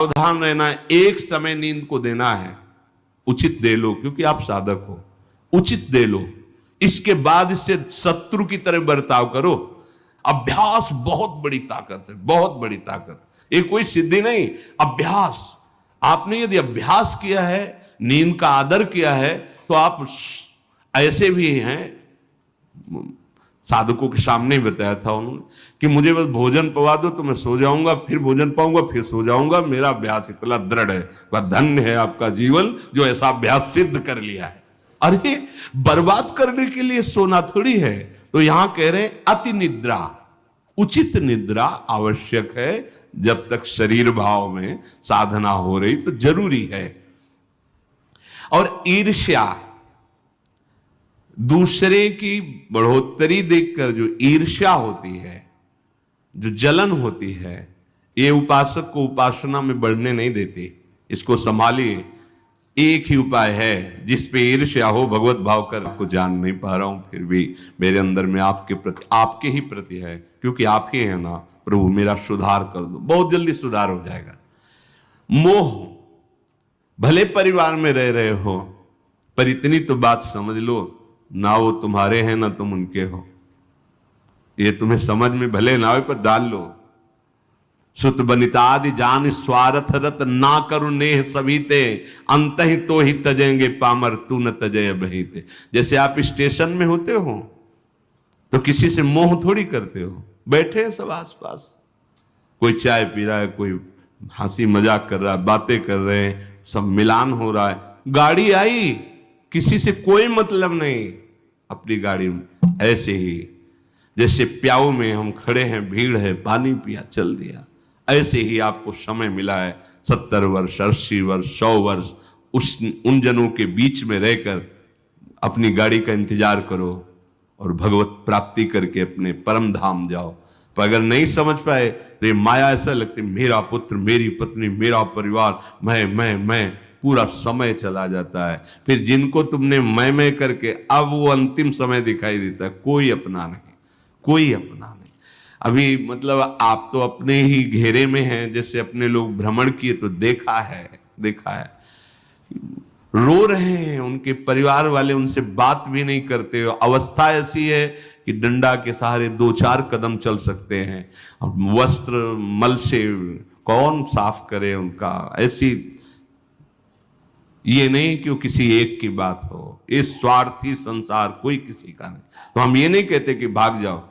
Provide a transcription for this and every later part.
सावधान रहना, एक समय नींद को देना है, उचित दे लो, क्योंकि आप साधक हो, उचित दे लो। इसके बाद इससे शत्रु की तरह बर्ताव करो। अभ्यास बहुत बड़ी ताकत है, बहुत बड़ी ताकत। ये कोई सिद्धि नहीं, अभ्यास। आपने यदि अभ्यास किया है, नींद का आदर किया है, तो आप ऐसे भी हैं, साधकों के सामने ही बताया था उन्होंने कि मुझे बस भोजन पवा दो तो मैं सो जाऊंगा, फिर भोजन पाऊंगा, फिर सो जाऊंगा, मेरा अभ्यास इतना दृढ़ है। वह धन्य है आपका जीवन जो ऐसा अभ्यास सिद्ध कर लिया है। अरे बर्बाद करने के लिए सोना थोड़ी है। तो यहां कह रहे हैं अति निद्रा, उचित निद्रा आवश्यक है। जब तक शरीर भाव में साधना हो रही तो जरूरी है। और ईर्ष्या, दूसरे की बढ़ोतरी देखकर जो ईर्ष्या होती है, जो जलन होती है, ये उपासक को उपासना में बढ़ने नहीं देती। इसको संभालिए। एक ही उपाय है, जिस पे ईर्ष्या हो भगवत भाव कर। आपको जान नहीं पा रहा हूं, फिर भी मेरे अंदर में आपके प्रति, आपके ही प्रति है, क्योंकि आप ही हैं ना। प्रभु मेरा सुधार कर दो, बहुत जल्दी सुधार हो जाएगा। मोह, भले परिवार में रह रहे हो, पर इतनी तो बात समझ लो, ना वो तुम्हारे हैं ना तुम उनके हो। ये तुम्हें समझ में भले ना हो, पर डाल लो। सुत बनितादि जान स्वार्थ रत, ना करुण नेह सभीते, अंत ही तो ही तजेंगे पामर तू न तजय बहीते। जैसे आप स्टेशन में होते हो तो किसी से मोह थोड़ी करते हो, बैठे हैं सब आसपास, कोई चाय पी रहा है, कोई हंसी मजाक कर रहा है, बातें कर रहे हैं, सब मिलान हो रहा है। गाड़ी आई, किसी से कोई मतलब नहीं, अपनी गाड़ी में। ऐसे ही जैसे प्याऊ में हम खड़े हैं, भीड़ है, पानी पिया, चल दिया। ऐसे ही आपको समय मिला है 70 वर्ष, 80 वर्ष, 100 वर्ष, उन जनों के बीच में रहकर अपनी गाड़ी का इंतजार करो और भगवत प्राप्ति करके अपने परम धाम जाओ। पर अगर नहीं समझ पाए तो ये माया ऐसा लगती, मेरा पुत्र, मेरी पत्नी, मेरा परिवार, मैं, पूरा समय चला जाता है। फिर जिनको तुमने मैं करके, अब वो अंतिम समय दिखाई देता है, कोई अपना नहीं, कोई अपना नहीं। अभी मतलब आप तो अपने ही घेरे में हैं, जैसे अपने लोग भ्रमण किए तो देखा है, रो रहे हैं, उनके परिवार वाले उनसे बात भी नहीं करते। अवस्था ऐसी है कि डंडा के सहारे 2-4 कदम चल सकते हैं, और वस्त्र मल से कौन साफ करे उनका। ऐसी, ये नहीं कि वो किसी एक की बात हो, इस स्वार्थी संसार कोई किसी का नहीं। तो हम ये नहीं कहते कि भाग जाओ,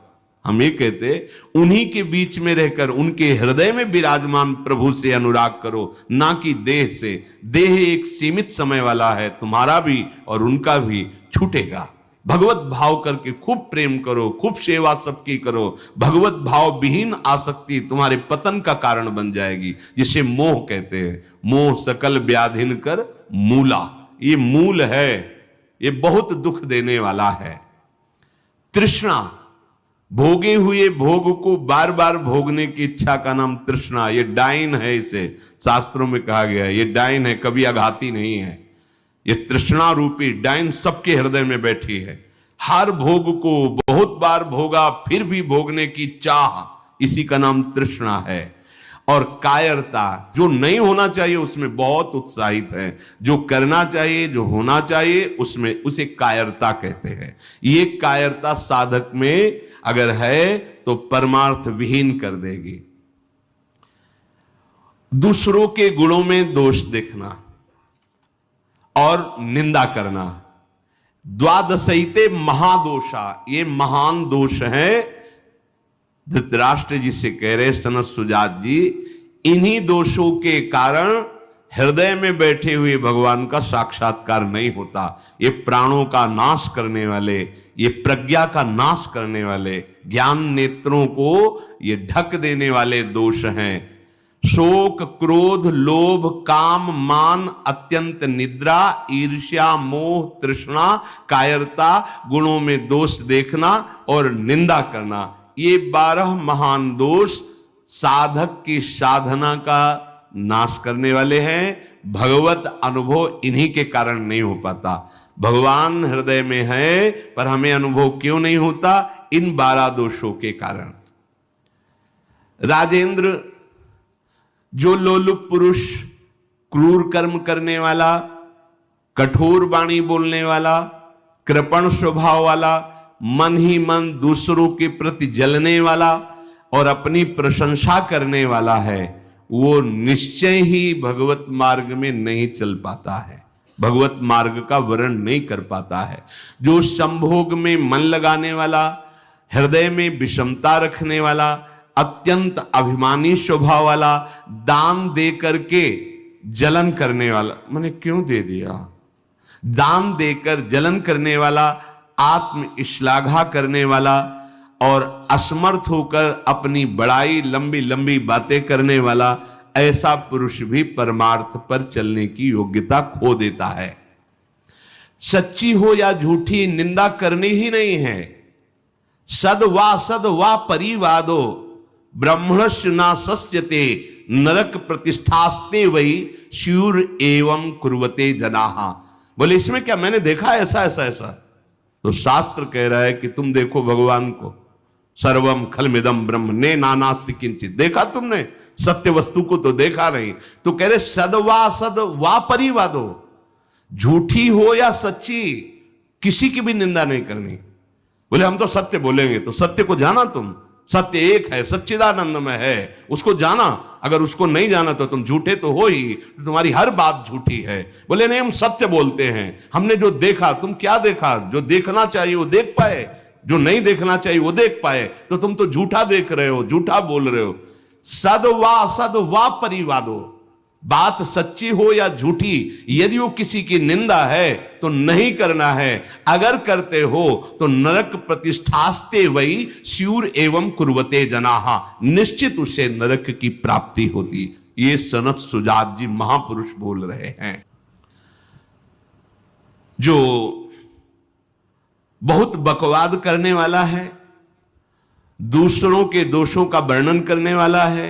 हम ये कहते उन्हीं के बीच में रहकर उनके हृदय में विराजमान प्रभु से अनुराग करो, ना कि देह से। देह एक सीमित समय वाला है, तुम्हारा भी और उनका भी छूटेगा। भगवत भाव करके खूब प्रेम करो, खूब सेवा सबकी करो। भगवत भाव विहीन आसक्ति तुम्हारे पतन का कारण बन जाएगी, जिसे मोह कहते हैं। मोह सकल व्याधिन कर मूला, ये मूल है, ये बहुत दुख देने वाला है। तृष्णा, भोगे हुए भोग को बार बार भोगने की इच्छा का नाम तृष्णा। ये डाइन है, इसे शास्त्रों में कहा गया है, ये डाइन है, कभी आघाती नहीं है। ये तृष्णा रूपी डाइन सबके हृदय में बैठी है। हर भोग को बहुत बार भोगा फिर भी भोगने की चाह, इसी का नाम तृष्णा है। और कायरता, जो नहीं होना चाहिए उसमें बहुत उत्साहित है, जो करना चाहिए, जो होना चाहिए उसमें, उसे कायरता कहते हैं। ये कायरता साधक में अगर है तो परमार्थ विहीन कर देगी। दूसरों के गुणों में दोष देखना और निंदा करना, द्वादशैते महादोषा, ये महान दोष है। धृतराष्ट्र जी से कह रहे सनत सुजात जी, इन्हीं दोषों के कारण हृदय में बैठे हुए भगवान का साक्षात्कार नहीं होता। ये प्राणों का नाश करने वाले, ये प्रज्ञा का नाश करने वाले, ज्ञान नेत्रों को ये ढक देने वाले दोष हैं। शोक, क्रोध, लोभ, काम, मान, अत्यंत निद्रा, ईर्ष्या, मोह, तृष्णा, कायरता, गुणों में दोष देखना और निंदा करना, ये 12 महान दोष साधक की साधना का नाश करने वाले हैं। भगवत अनुभव इन्हीं के कारण नहीं हो पाता। भगवान हृदय में है पर हमें अनुभव क्यों नहीं होता? इन 12 दोषों के कारण। राजेंद्र जो लोलुप पुरुष, क्रूर कर्म करने वाला, कठोर वाणी बोलने वाला, कृपण स्वभाव वाला, मन ही मन दूसरों के प्रति जलने वाला और अपनी प्रशंसा करने वाला है, वो निश्चय ही भगवत मार्ग में नहीं चल पाता है, भगवत मार्ग का वर्ण नहीं कर पाता है। जो संभोग में मन लगाने वाला, हृदय में विषमता रखने वाला, अत्यंत अभिमानी स्वभाव वाला, दान दे करके जलन करने वाला, मैंने क्यों दे दिया, दान देकर जलन करने वाला, आत्म श्लाघा करने वाला और असमर्थ होकर अपनी बड़ाई लंबी लंबी बातें करने वाला, ऐसा पुरुष भी परमार्थ पर चलने की योग्यता खो देता है। सच्ची हो या झूठी निंदा करनी ही नहीं है। सद वा परिवादो ब्रह्मणस्य न सस्यते नरक प्रतिष्ठास्ते वही श्यूर एवं कुर्वते जनाहा। बोले इसमें क्या, मैंने देखा ऐसा ऐसा ऐसा, तो शास्त्र कह रहा है कि तुम देखो भगवान को, सर्वम खलमिदम ब्रह्म ने नानास्ति किंचित, देखा तुमने, सत्य वस्तु को तो देखा नहीं। तो कह रहे सद वा परिवादो, झूठी हो या सच्ची किसी की भी निंदा नहीं करनी। बोले हम तो सत्य बोलेंगे, तो सत्य को जाना तुम, सत्य एक है, सच्चिदानंद में है, उसको जाना। अगर उसको नहीं जाना तो तुम झूठे तो हो ही, तो तुम्हारी हर बात झूठी है। बोले नहीं हम सत्य बोलते हैं, हमने जो देखा, तुम क्या देखा, जो देखना चाहिए वो देख पाए, जो नहीं देखना चाहिए वो देख पाए, तो तुम तो झूठा देख रहे हो, झूठा बोल रहे हो। सद वा परिवादो, बात सच्ची हो या झूठी, यदि वो किसी की निंदा है तो नहीं करना है, अगर करते हो तो नरक प्रतिष्ठास्ते वही स्यूर एवं कुर्वते जनाहा, निश्चित उसे नरक की प्राप्ति होती। ये सनत सुजात जी महापुरुष बोल रहे हैं। जो बहुत बकवाद करने वाला है, दूसरों के दोषों का वर्णन करने वाला है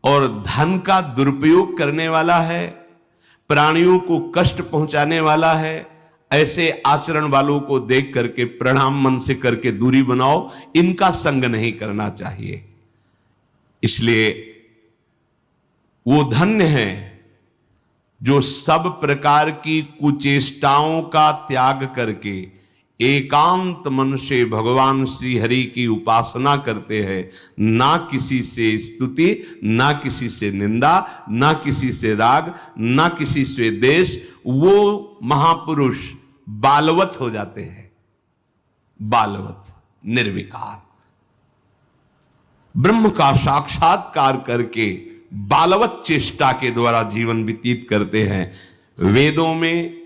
और धन का दुरुपयोग करने वाला है, प्राणियों को कष्ट पहुंचाने वाला है, ऐसे आचरण वालों को देख करके प्रणाम मन से करके दूरी बनाओ, इनका संग नहीं करना चाहिए। इसलिए वो धन्य है जो सब प्रकार की कुचेष्टाओं का त्याग करके एकांत मन से भगवान श्री हरि की उपासना करते हैं, ना किसी से स्तुति, ना किसी से निंदा, ना किसी से राग, ना किसी से द्वेष। वो महापुरुष बालवत हो जाते हैं, बालवत, निर्विकार, ब्रह्म का साक्षात्कार करके बालवत चेष्टा के द्वारा जीवन व्यतीत करते हैं। वेदों में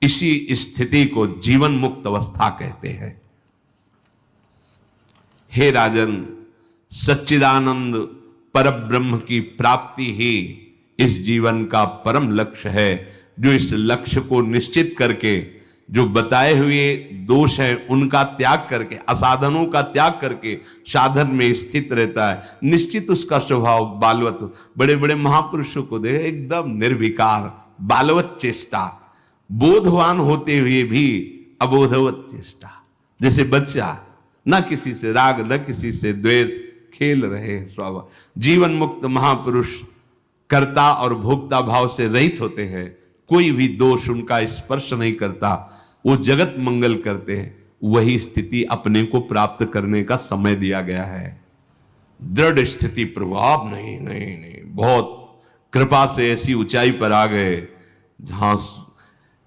इसी स्थिति को जीवन मुक्त अवस्था कहते हैं। हे राजन, सच्चिदानंद परब्रह्म की प्राप्ति ही इस जीवन का परम लक्ष्य है। जो इस लक्ष्य को निश्चित करके जो बताए हुए दोष हैं उनका त्याग करके, असाधनों का त्याग करके साधन में स्थित रहता है, निश्चित उसका स्वभाव बालवत। बड़े बड़े महापुरुषों को देखे एकदम निर्विकार, बालवत चेष्टा, बोधवान होते हुए भी अबोधवत चेष्टा, जैसे बच्चा, ना किसी से राग न किसी से द्वेष, खेल रहे स्वभाव। जीवन मुक्त महापुरुष कर्ता और भोक्ता भाव से रहित होते हैं, कोई भी दोष उनका स्पर्श नहीं करता, वो जगत मंगल करते हैं। वही स्थिति अपने को प्राप्त करने का समय दिया गया है। दृढ़ स्थिति प्रभु, आप नहीं नहीं नहीं, बहुत कृपा से ऐसी ऊंचाई पर आ गए जहां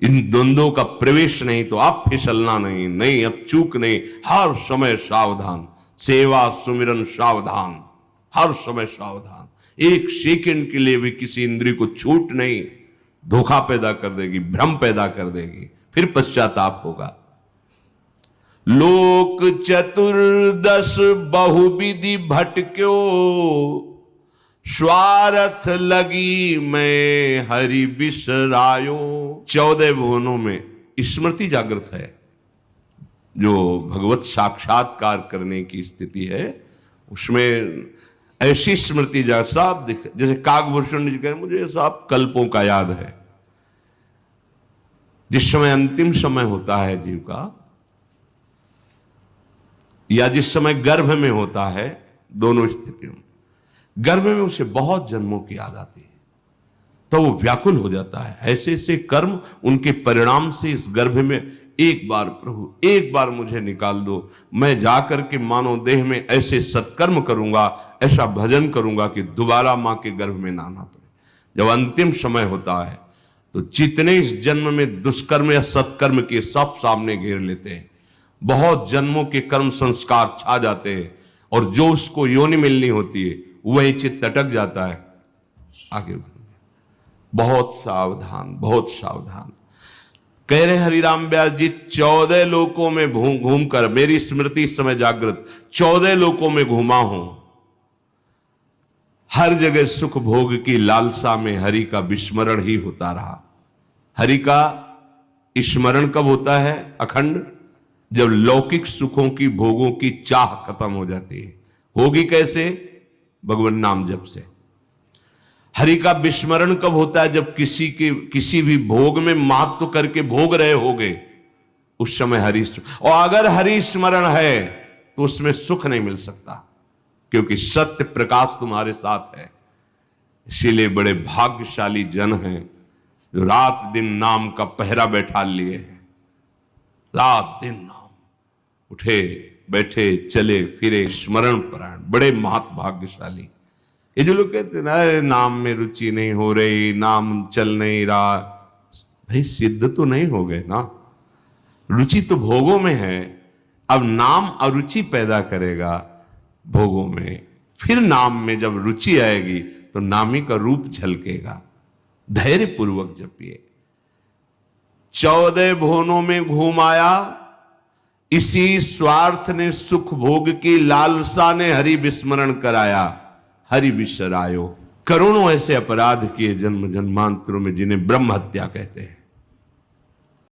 इन द्वंद्वों का प्रवेश नहीं, तो आप फिसलना नहीं, नहीं अब चूक नहीं, हर समय सावधान, सेवा सुमिरन सावधान, हर समय सावधान। एक सेकंड के लिए भी किसी इंद्रिय को छूट नहीं, धोखा पैदा कर देगी, भ्रम पैदा कर देगी, फिर पश्चाताप होगा। लोक चतुर्दश बहुविधि भटक्यो, स्वार्थ लगी मैं हरि बिसरायो। 14 भुवनों में स्मृति जागृत है, जो भगवत साक्षात्कार करने की स्थिति है, उसमें ऐसी स्मृति सब दिख, जैसे काकभूषण जी कह रहे, मुझे सब कल्पों का याद है। जिस समय अंतिम समय होता है जीव का, या जिस समय गर्भ में होता है, दोनों स्थितियों में गर्भ में उसे बहुत जन्मों की याद आती है, तो वो व्याकुल हो जाता है। ऐसे ऐसे कर्म उनके परिणाम से इस गर्भ में, एक बार प्रभु एक बार मुझे निकाल दो, मैं जाकर के मानव देह में ऐसे सत्कर्म करूंगा, ऐसा भजन करूंगा कि दोबारा मां के गर्भ में ना आना पड़े। जब अंतिम समय होता है तो जितने इस जन्म में दुष्कर्म या सत्कर्म के सब सामने घेर लेते हैं, बहुत जन्मों के कर्म संस्कार छा जाते हैं, और जो उसको योनि मिलनी होती है वही चित्त अटक जाता है। आगे बहुत सावधान, बहुत सावधान। कह रहे हरिराम व्यास जी, 14 लोकों में घूम कर, मेरी स्मृति इस समय जागृत, 14 लोकों में घूमा हूं, हर जगह सुख भोग की लालसा में हरि का विस्मरण ही होता रहा। हरि का स्मरण कब होता है अखंड? जब लौकिक सुखों की, भोगों की चाह खत्म हो जाती है। होगी कैसे? भगवान नाम जप से। हरि का विस्मरण कब होता है? जब किसी भी भोग में महत्व करके भोग रहे होगे, उस समय हरि, और अगर हरि स्मरण है तो उसमें सुख नहीं मिल सकता, क्योंकि सत्य प्रकाश तुम्हारे साथ है। इसीलिए बड़े भाग्यशाली जन हैं जो रात दिन नाम का पहरा बैठा लिए हैं। रात दिन नाम, उठे बैठे चले फिरे स्मरण परायण, बड़े महत भाग्यशाली। ये जो लोग कहते हैं ना, नाम में रुचि नहीं हो रही, नाम चल नहीं रहा, भाई सिद्ध तो नहीं हो गए ना। रुचि तो भोगों में है, अब नाम अरुचि पैदा करेगा भोगों में, फिर नाम में जब रुचि आएगी तो नामी का रूप झलकेगा। धैर्य पूर्वक जपिए। 14 भुवनों में घूम आया, इसी स्वार्थ ने, सुख भोग की लालसा ने हरि विस्मरण कराया। हरि बिसरायो। करोड़ों ऐसे अपराध किए जन्म जन्मांतरों में, जिन्हें ब्रह्म हत्या कहते हैं।